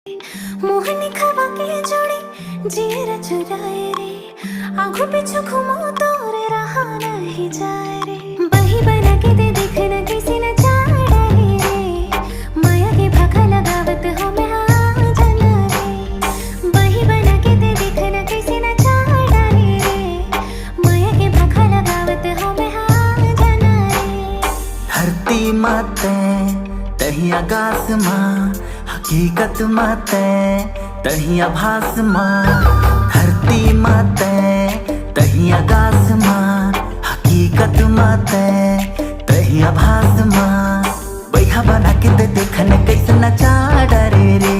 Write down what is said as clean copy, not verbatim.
मोहनी खवा के जोड़ी जीरा चुराए रे, आंखों पीछू घूमो तो रे रहा नहीं जाए रे। बही बना के दे देखना किसी न चाड़ा रे, माया के भाखा लगावत हो मैं हाँ जाना रे। बही बना के दे देखना किसी न चाड़ा रे, माया के भाखा लगावत हो मैं हाँ जाना रे। धरती माते तही आकाश माँ, हकीकत माते तही आभास माँ। धरती माते तही आकाश माँ, हकीकत माते तही आभास माँ। बैहा बना के दे देखने कैसे नचा डरे रे।